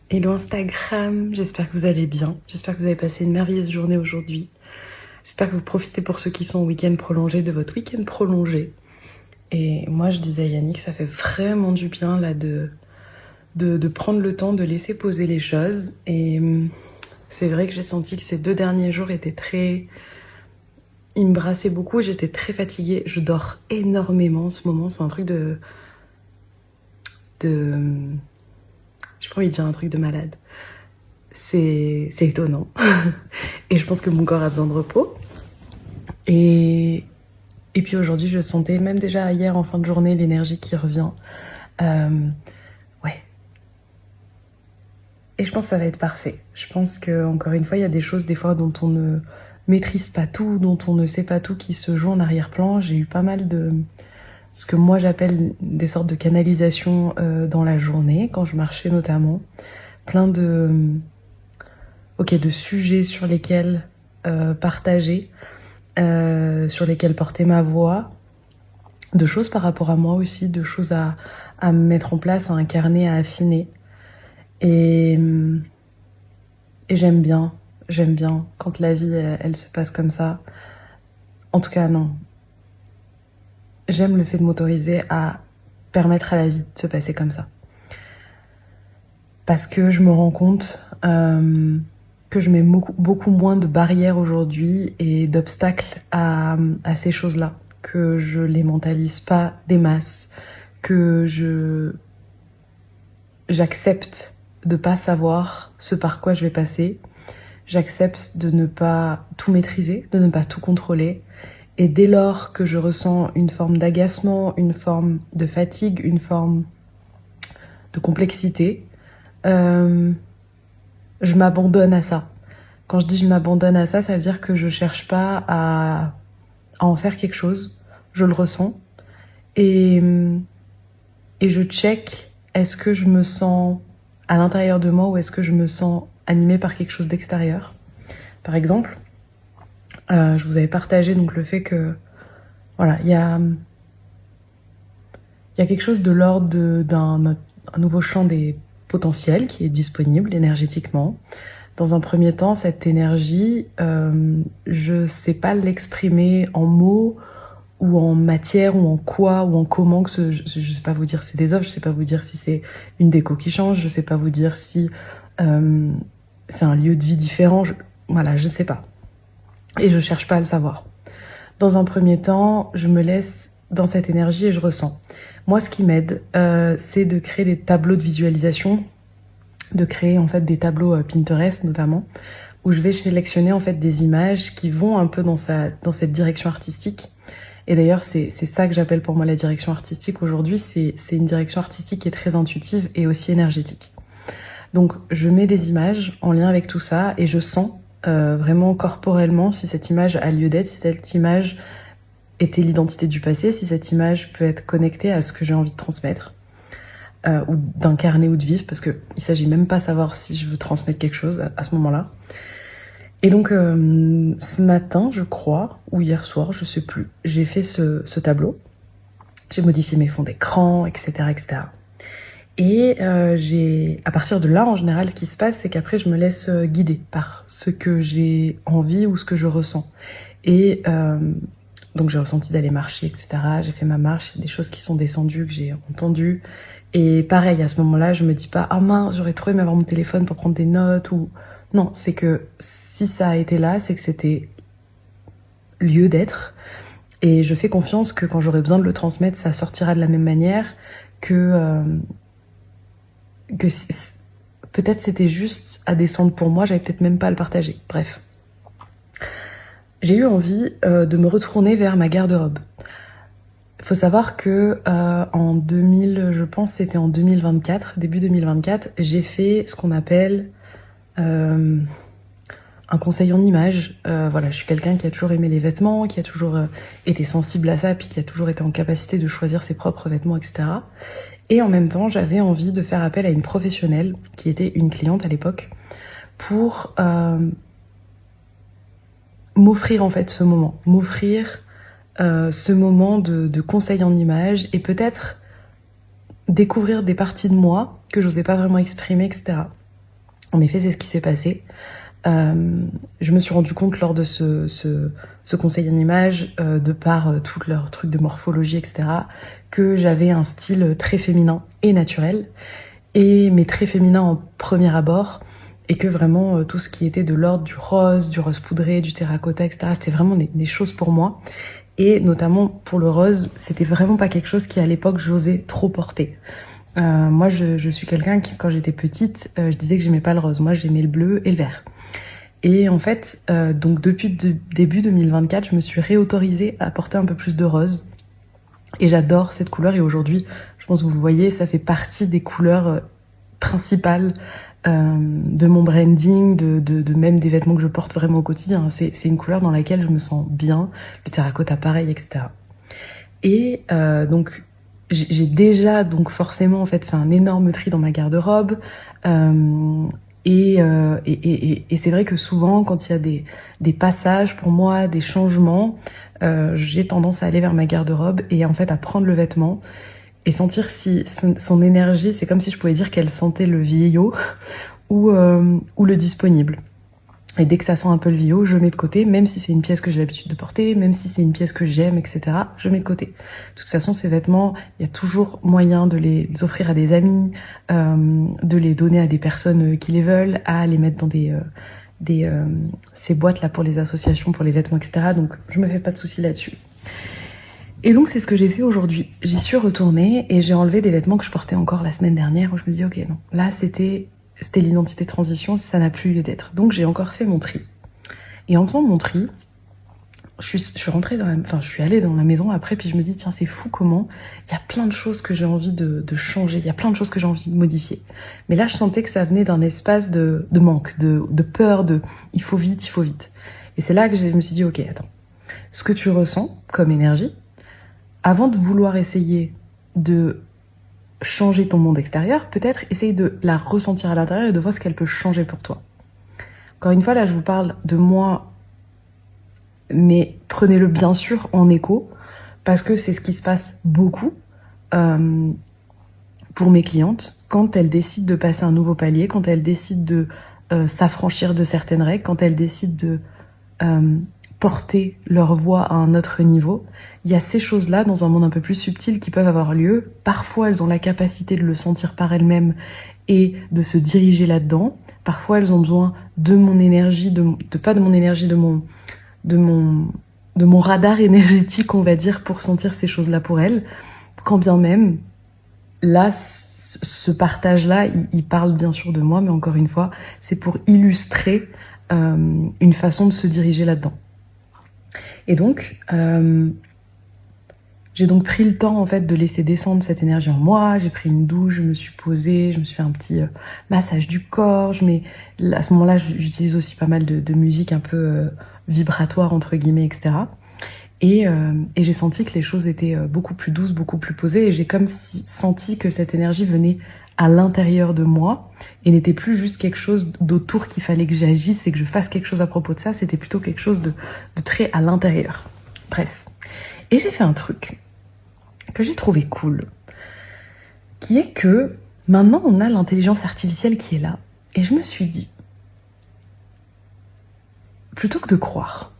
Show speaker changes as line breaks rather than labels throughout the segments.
Hello Instagram, j'espère que vous allez bien, j'espère que vous avez passé une merveilleuse journée aujourd'hui. J'espère que vous profitez pour ceux qui sont au week-end prolongé de votre week-end prolongé. Et moi je disais à Yannick, ça fait vraiment du bien là de prendre le temps de laisser poser les choses. Et c'est vrai que j'ai senti que ces 2 derniers jours étaient très... Ils me brassaient beaucoup, j'étais très fatiguée. Je dors énormément en ce moment, c'est un truc de... J'ai pas envie de dire un truc de malade. C'est étonnant. Et je pense que mon corps a besoin de repos. Et, et puis aujourd'hui, je sentais, même déjà hier en fin de journée, l'énergie qui revient. Ouais. Et je pense que ça va être parfait. Je pense que encore une fois, il y a des choses des fois dont on ne maîtrise pas tout, dont on ne sait pas tout, qui se jouent en arrière-plan. J'ai eu pas mal de ce que moi j'appelle des sortes de canalisations dans la journée, quand je marchais notamment. Plein de sujets sur lesquels partager, sur lesquels porter ma voix, de choses par rapport à moi aussi, de choses à mettre en place, à incarner, à affiner. Et, et j'aime bien quand la vie, elle se passe comme ça. En tout cas, non. J'aime le fait de m'autoriser à permettre à la vie de se passer comme ça. Parce que je me rends compte que je mets beaucoup moins de barrières aujourd'hui et d'obstacles à ces choses-là. Que je les mentalise pas des masses. Que j'accepte de pas savoir ce par quoi je vais passer. J'accepte de ne pas tout maîtriser, de ne pas tout contrôler. Et dès lors que je ressens une forme d'agacement, une forme de fatigue, une forme de complexité, je m'abandonne à ça. Quand je dis je m'abandonne à ça, ça veut dire que je cherche pas à en faire quelque chose. Je le ressens. Et je check, est-ce que je me sens à l'intérieur de moi ou est-ce que je me sens animée par quelque chose d'extérieur. Par exemple, je vous avais partagé donc le fait que voilà, il y a quelque chose de l'ordre d'un nouveau champ des potentiels qui est disponible énergétiquement. Dans un premier temps, cette énergie, je sais pas l'exprimer en mots ou en matière ou en quoi ou en comment que je sais pas vous dire si c'est des œuvres, je sais pas vous dire si c'est une déco qui change, je sais pas vous dire si c'est un lieu de vie différent, voilà, je sais pas. Et je cherche pas à le savoir. Dans un premier temps, je me laisse dans cette énergie et je ressens. Moi, ce qui m'aide, c'est de créer des tableaux de visualisation, de créer en fait des tableaux Pinterest notamment, où je vais sélectionner en fait des images qui vont un peu dans cette direction artistique. Et d'ailleurs, c'est ça que j'appelle pour moi la direction artistique aujourd'hui. C'est une direction artistique qui est très intuitive et aussi énergétique. Donc, je mets des images en lien avec tout ça et je sens vraiment corporellement si cette image a lieu d'être, si cette image était l'identité du passé, si cette image peut être connectée à ce que j'ai envie de transmettre, ou d'incarner ou de vivre, parce qu'il ne s'agit même pas de savoir si je veux transmettre quelque chose à ce moment-là. Et donc, ce matin, je crois, ou hier soir, je sais plus, j'ai fait ce tableau. J'ai modifié mes fonds d'écran, etc., etc. Et à partir de là, en général, ce qui se passe, c'est qu'après, je me laisse guider par ce que j'ai envie ou ce que je ressens. Et donc, j'ai ressenti d'aller marcher, etc. J'ai fait ma marche, il y a des choses qui sont descendues, que j'ai entendues. Et pareil, à ce moment-là, je me dis pas « Ah mince, j'aurais trop aimé avoir mon téléphone pour prendre des notes » ou... Non, c'est que si ça a été là, c'est que c'était lieu d'être. Et je fais confiance que quand j'aurai besoin de le transmettre, ça sortira de la même manière que peut-être c'était juste à descendre pour moi, j'avais peut-être même pas à le partager. Bref. J'ai eu envie de me retourner vers ma garde-robe. Il faut savoir que en 2000, je pense c'était en 2024, début 2024, j'ai fait ce qu'on appelle un conseil en images. Voilà, je suis quelqu'un qui a toujours aimé les vêtements, qui a toujours été sensible à ça, puis qui a toujours été en capacité de choisir ses propres vêtements, etc. Et en même temps, j'avais envie de faire appel à une professionnelle, qui était une cliente à l'époque, pour m'offrir en fait ce moment, m'offrir ce moment de conseil en images et peut-être découvrir des parties de moi que j'osais pas vraiment exprimer, etc. En effet, c'est ce qui s'est passé. Je me suis rendu compte lors de ce conseil en images, de par tout leur truc de morphologie, etc., que j'avais un style très féminin et naturel, mais très féminin en premier abord, et que vraiment tout ce qui était de l'ordre du rose poudré, du terracotta, etc., c'était vraiment des choses pour moi. Et notamment pour le rose, c'était vraiment pas quelque chose qui à l'époque j'osais trop porter. Moi je suis quelqu'un qui, quand j'étais petite, je disais que j'aimais pas le rose, moi j'aimais le bleu et le vert. Et en fait, donc depuis début 2024, je me suis réautorisée à porter un peu plus de rose. Et j'adore cette couleur, et aujourd'hui, je pense que vous le voyez, ça fait partie des couleurs principales de mon branding, de même des vêtements que je porte vraiment au quotidien. C'est une couleur dans laquelle je me sens bien, le terracotta pareil, etc. Et donc j'ai déjà donc forcément en fait fait un énorme tri dans ma garde-robe, et c'est vrai que souvent quand il y a des passages pour moi, des changements, j'ai tendance à aller vers ma garde-robe et en fait à prendre le vêtement et sentir si son énergie, c'est comme si je pouvais dire qu'elle sentait le vieillot ou le disponible. Et dès que ça sent un peu le vieillot, je mets de côté, même si c'est une pièce que j'ai l'habitude de porter, même si c'est une pièce que j'aime, etc., je mets de côté. De toute façon, ces vêtements, il y a toujours moyen de les offrir à des amis, de les donner à des personnes qui les veulent, à les mettre dans ces boîtes-là pour les associations, pour les vêtements, etc. Donc, je me fais pas de soucis là-dessus. Et donc, c'est ce que j'ai fait aujourd'hui. J'y suis retournée et j'ai enlevé des vêtements que je portais encore la semaine dernière, où je me dis, ok, non, là, c'était l'identité de transition, ça n'a plus lieu d'être. Donc j'ai encore fait mon tri. Et en faisant mon tri, je suis allée dans la maison après, puis je me dis, tiens, c'est fou comment il y a plein de choses que j'ai envie de changer, il y a plein de choses que j'ai envie de modifier. Mais là, je sentais que ça venait d'un espace de manque, de peur, il faut vite, il faut vite. Et c'est là que je me suis dit, ok, attends, ce que tu ressens comme énergie, avant de vouloir essayer de changer ton monde extérieur, peut-être essaye de la ressentir à l'intérieur et de voir ce qu'elle peut changer pour toi. Encore une fois, là, je vous parle de moi, mais prenez-le bien sûr en écho, parce que c'est ce qui se passe beaucoup pour mes clientes, quand elles décident de passer un nouveau palier, quand elles décident de s'affranchir de certaines règles, quand elles décident de porter leur voix à un autre niveau. Il y a ces choses-là dans un monde un peu plus subtil qui peuvent avoir lieu. Parfois, elles ont la capacité de le sentir par elles-mêmes et de se diriger là-dedans. Parfois, elles ont besoin de mon énergie, de mon radar énergétique, on va dire, pour sentir ces choses-là pour elles. Quand bien même, là, ce partage-là, il parle bien sûr de moi, mais encore une fois, c'est pour illustrer une façon de se diriger là-dedans. Et donc, j'ai donc pris le temps en fait de laisser descendre cette énergie en moi. J'ai pris une douche, je me suis posée, je me suis fait un petit massage du corps. À ce moment-là, j'utilise aussi pas mal de musique un peu vibratoire entre guillemets, etc. Et j'ai senti que les choses étaient beaucoup plus douces, beaucoup plus posées. Et j'ai comme senti que cette énergie venait à l'intérieur de moi et n'était plus juste quelque chose d'autour qu'il fallait que j'agisse et que je fasse quelque chose à propos de ça. C'était plutôt quelque chose de très à l'intérieur. Bref. Et j'ai fait un truc que j'ai trouvé cool, qui est que maintenant on a l'intelligence artificielle qui est là. Et je me suis dit, plutôt que de croire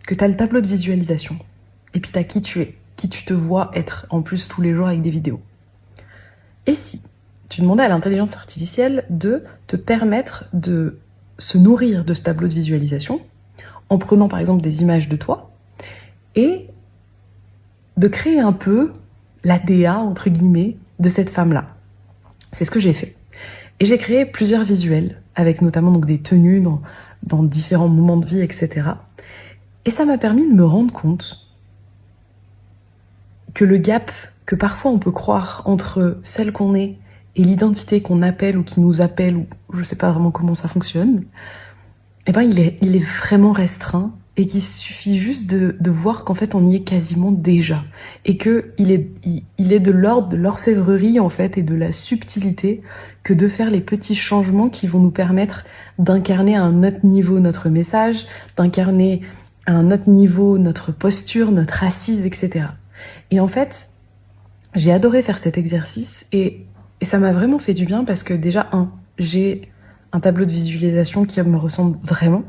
que tu as le tableau de visualisation, et puis tu as qui tu es, qui tu te vois être en plus tous les jours avec des vidéos. Et si tu demandais à l'intelligence artificielle de te permettre de se nourrir de ce tableau de visualisation en prenant par exemple des images de toi et de créer un peu la DA, entre guillemets, de cette femme-là. C'est ce que j'ai fait. Et j'ai créé plusieurs visuels, avec notamment donc des tenues dans différents moments de vie, etc. Et ça m'a permis de me rendre compte que le gap que parfois on peut croire entre celle qu'on est et l'identité qu'on appelle ou qui nous appelle, ou je sais pas vraiment comment ça fonctionne, eh ben il est vraiment restreint et qu'il suffit juste de voir qu'en fait on y est quasiment déjà et que il est de l'ordre de l'orfèvrerie en fait et de la subtilité que de faire les petits changements qui vont nous permettre d'incarner à un autre niveau notre message, d'incarner à un autre niveau notre posture, notre assise, etc. Et en fait, j'ai adoré faire cet exercice et ça m'a vraiment fait du bien parce que déjà, j'ai un tableau de visualisation qui me ressemble vraiment.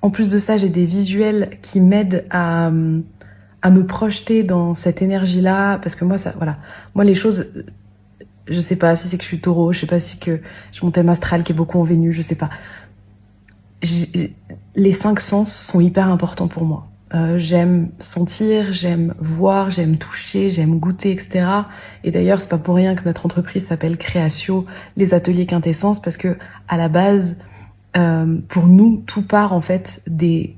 En plus de ça, j'ai des visuels qui m'aident à me projeter dans cette énergie-là, parce que moi, ça, voilà, moi les choses, je sais pas si c'est que je suis taureau, je sais pas si que j'ai mon thème astral qui est beaucoup en Vénus, je sais pas. Les 5 sens sont hyper importants pour moi. J'aime sentir, j'aime voir, j'aime toucher, j'aime goûter, etc. Et d'ailleurs, c'est pas pour rien que notre entreprise s'appelle Créatio, les ateliers quintessence, parce que à la base, pour nous, tout part en fait des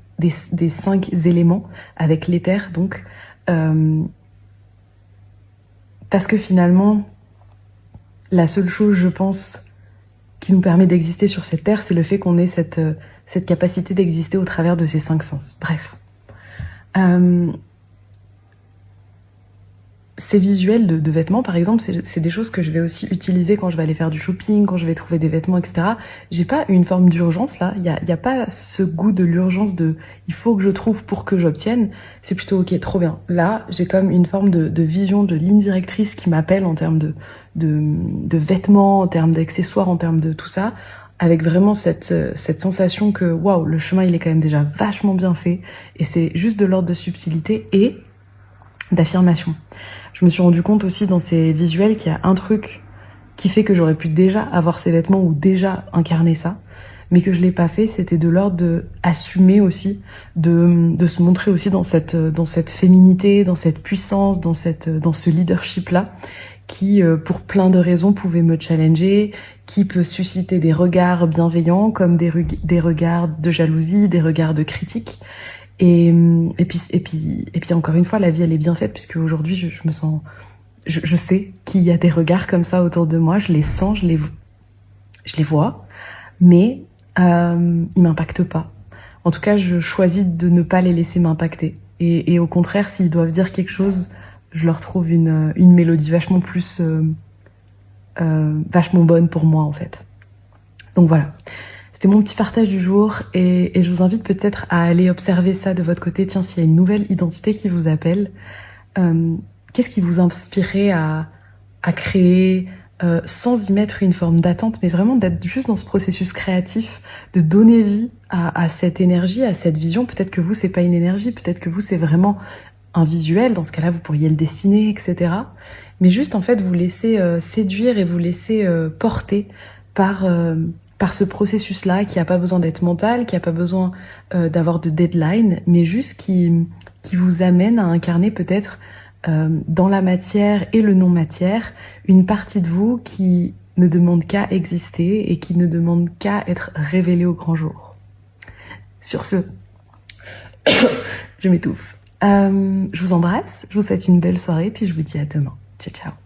5 éléments avec l'éther, donc parce que finalement, la seule chose, je pense, qui nous permet d'exister sur cette terre, c'est le fait qu'on ait cette capacité d'exister au travers de ces 5 sens. Bref. Ces visuels de vêtements, par exemple, c'est des choses que je vais aussi utiliser quand je vais aller faire du shopping, quand je vais trouver des vêtements, etc. J'ai pas une forme d'urgence là, il y a pas ce goût de l'urgence de il faut que je trouve pour que j'obtienne. C'est plutôt ok, trop bien. Là, j'ai comme une forme de vision, de ligne directrice qui m'appelle en termes de vêtements, en termes d'accessoires, en termes de tout ça, avec vraiment cette sensation que waouh, le chemin il est quand même déjà vachement bien fait, et c'est juste de l'ordre de subtilité et d'affirmation. Je me suis rendu compte aussi dans ces visuels qu'il y a un truc qui fait que j'aurais pu déjà avoir ces vêtements ou déjà incarner ça, mais que je l'ai pas fait, c'était de l'ordre de assumer aussi, de se montrer aussi dans cette féminité, dans cette puissance, dans ce leadership-là, qui, pour plein de raisons, pouvait me challenger, qui peut susciter des regards bienveillants, comme des regards de jalousie, des regards de critique. Et puis encore une fois, la vie elle est bien faite, puisque aujourd'hui je me sens, je sais qu'il y a des regards comme ça autour de moi, je les sens, je les vois, mais ils m'impactent pas. En tout cas, je choisis de ne pas les laisser m'impacter. Et au contraire, s'ils doivent dire quelque chose, je leur trouve une mélodie vachement plus, vachement bonne pour moi en fait. Donc voilà. C'était mon petit partage du jour, et je vous invite peut-être à aller observer ça de votre côté. Tiens, s'il y a une nouvelle identité qui vous appelle, qu'est-ce qui vous inspirait à créer, sans y mettre une forme d'attente, mais vraiment d'être juste dans ce processus créatif, de donner vie à cette énergie, à cette vision. Peut-être que vous, c'est pas une énergie, peut-être que vous, c'est vraiment un visuel. Dans ce cas-là, vous pourriez le dessiner, etc. Mais juste, en fait, vous laisser séduire et vous laisser porter par ce processus-là, qui n'a pas besoin d'être mental, qui n'a pas besoin d'avoir de deadline, mais juste qui vous amène à incarner peut-être dans la matière et le non-matière une partie de vous qui ne demande qu'à exister et qui ne demande qu'à être révélée au grand jour. Sur ce, je m'étouffe. Je vous embrasse, je vous souhaite une belle soirée, puis je vous dis à demain. Ciao, ciao.